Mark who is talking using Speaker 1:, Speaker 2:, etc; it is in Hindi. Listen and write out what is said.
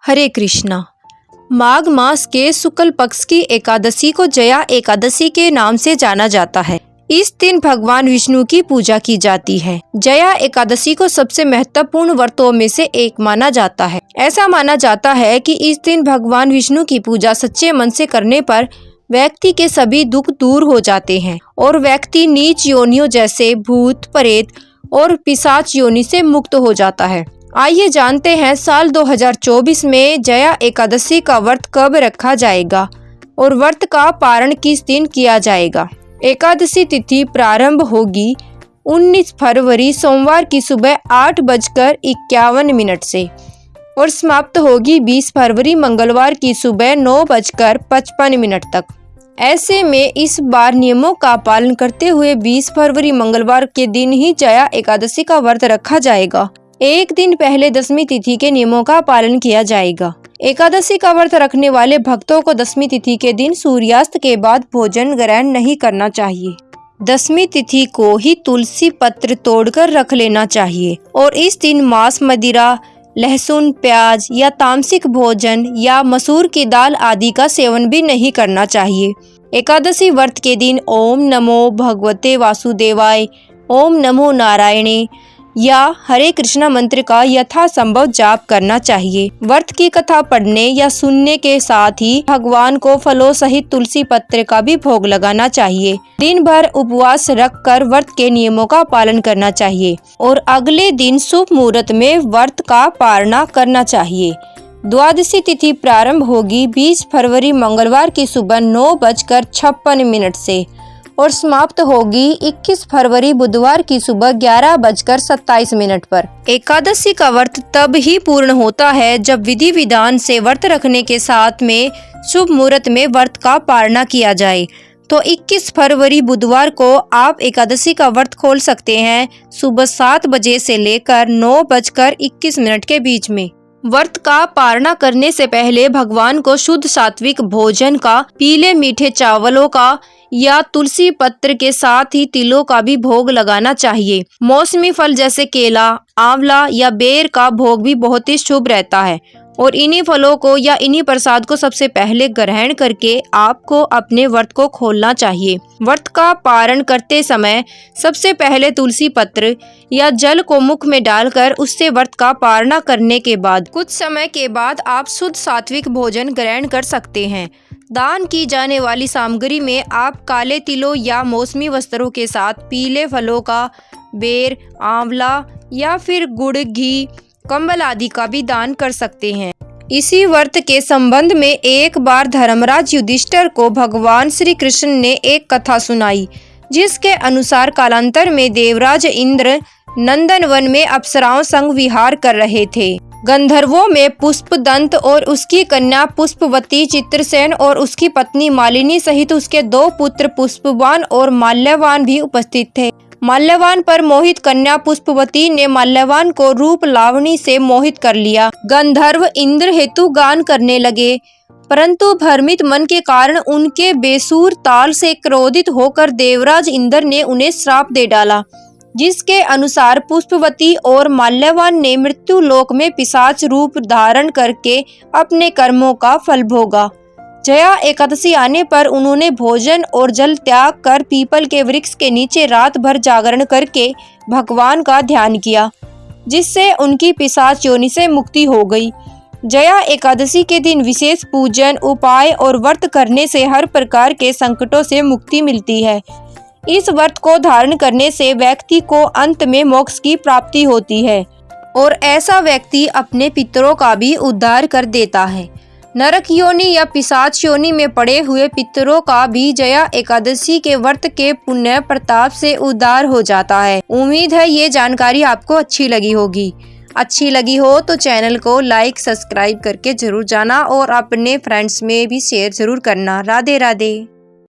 Speaker 1: हरे कृष्णा। माघ मास के शुक्ल पक्ष की एकादशी को जया एकादशी के नाम से जाना जाता है। इस दिन भगवान विष्णु की पूजा की जाती है। जया एकादशी को सबसे महत्वपूर्ण व्रतों में से एक माना जाता है। ऐसा माना जाता है कि इस दिन भगवान विष्णु की पूजा सच्चे मन से करने पर व्यक्ति के सभी दुख दूर हो जाते हैं और व्यक्ति नीच योनियों जैसे भूत, प्रेत और पिशाच योनि से मुक्त हो जाता है। आइए जानते हैं साल 2024 में जया एकादशी का व्रत कब रखा जाएगा और व्रत का पारण किस दिन किया जाएगा। एकादशी तिथि प्रारंभ होगी 19 फरवरी सोमवार की सुबह 8:51 से और समाप्त होगी 20 फरवरी मंगलवार की सुबह 9:55 तक। ऐसे में इस बार नियमों का पालन करते हुए 20 फरवरी मंगलवार के दिन ही जया एकादशी का व्रत रखा जाएगा। एक दिन पहले दशमी तिथि के नियमों का पालन किया जाएगा। एकादशी का व्रत रखने वाले भक्तों को दशमी तिथि के दिन सूर्यास्त के बाद भोजन ग्रहण नहीं करना चाहिए। दशमी तिथि को ही तुलसी पत्र तोड़कर रख लेना चाहिए और इस दिन मांस, मदिरा, लहसुन, प्याज या तामसिक भोजन या मसूर की दाल आदि का सेवन भी नहीं करना चाहिए। एकादशी व्रत के दिन ओम नमो भगवते वासुदेवाय, ओम नमो नारायणे या हरे कृष्णा मंत्र का यथासंभव जाप करना चाहिए। व्रत की कथा पढ़ने या सुनने के साथ ही भगवान को फलों सहित तुलसी पत्र का भी भोग लगाना चाहिए। दिन भर उपवास रखकर व्रत के नियमों का पालन करना चाहिए और अगले दिन शुभ मुहूर्त में व्रत का पारणा करना चाहिए। द्वादशी तिथि प्रारंभ होगी 20 फरवरी मंगलवार की सुबह 9:56 से और समाप्त होगी 21 फरवरी बुधवार की सुबह 11:27 पर। एकादशी का व्रत तब ही पूर्ण होता है जब विधि विधान से व्रत रखने के साथ में शुभ मुहूर्त में व्रत का पारणा किया जाए। तो 21 फरवरी बुधवार को आप एकादशी का व्रत खोल सकते हैं सुबह 7 बजे से लेकर 9:21 के बीच में। व्रत का पारणा करने से पहले भगवान को शुद्ध सात्विक भोजन का, पीले मीठे चावलों का या तुलसी पत्र के साथ ही तिलों का भी भोग लगाना चाहिए। मौसमी फल जैसे केला, आंवला या बेर का भोग भी बहुत ही शुभ रहता है और इन्हीं फलों को या इन्हीं प्रसाद को सबसे पहले ग्रहण करके आपको अपने व्रत को खोलना चाहिए। व्रत का पारण करते समय सबसे पहले तुलसी पत्र या जल को मुख में डालकर उससे व्रत का पारणा करने के बाद कुछ समय के बाद आप शुद्ध सात्विक भोजन ग्रहण कर सकते हैं। दान की जाने वाली सामग्री में आप काले तिलों या मौसमी वस्त्रों के साथ पीले फलों का, बेर, आंवला या फिर गुड़, घी, कंबल आदि का भी दान कर सकते हैं। इसी व्रत के संबंध में एक बार धर्मराज युधिष्ठिर को भगवान श्री कृष्ण ने एक कथा सुनाई, जिसके अनुसार कालांतर में देवराज इंद्र नंदनवन में अप्सराओं संग विहार कर रहे थे। गंधर्वों में पुष्पदंत और उसकी कन्या पुष्पवती, चित्रसेन और उसकी पत्नी मालिनी सहित उसके 2 पुत्र पुष्पवान और माल्यवान भी उपस्थित थे। माल्यवान पर मोहित कन्या पुष्पवती ने माल्यवान को रूप लावणी से मोहित कर लिया। गंधर्व इंद्र हेतु गान करने लगे, परंतु भ्रमित मन के कारण उनके बेसुर ताल से क्रोधित होकर देवराज इंद्र ने उन्हें श्राप दे डाला, जिसके अनुसार पुष्पवती और माल्यवान ने मृत्यु लोक में पिशाच रूप धारण करके अपने कर्मों का फल भोगा। जया एकादशी आने पर उन्होंने भोजन और जल त्याग कर पीपल के वृक्ष के नीचे रात भर जागरण करके भगवान का ध्यान किया, जिससे उनकी पिशाच योनि से मुक्ति हो गई। जया एकादशी के दिन विशेष पूजन, उपाय और व्रत करने से हर प्रकार के संकटों से मुक्ति मिलती है। इस व्रत को धारण करने से व्यक्ति को अंत में मोक्ष की प्राप्ति होती है और ऐसा व्यक्ति अपने पितरों का भी उद्धार कर देता है। नरक योनि या पिशाच योनि में पड़े हुए पितरों का भी जया एकादशी के व्रत के पुण्य प्रताप से उद्धार हो जाता है। उम्मीद है ये जानकारी आपको अच्छी लगी होगी। अच्छी लगी हो तो चैनल को लाइक, सब्सक्राइब करके जरूर जाना और अपने फ्रेंड्स में भी शेयर जरूर करना। राधे राधे।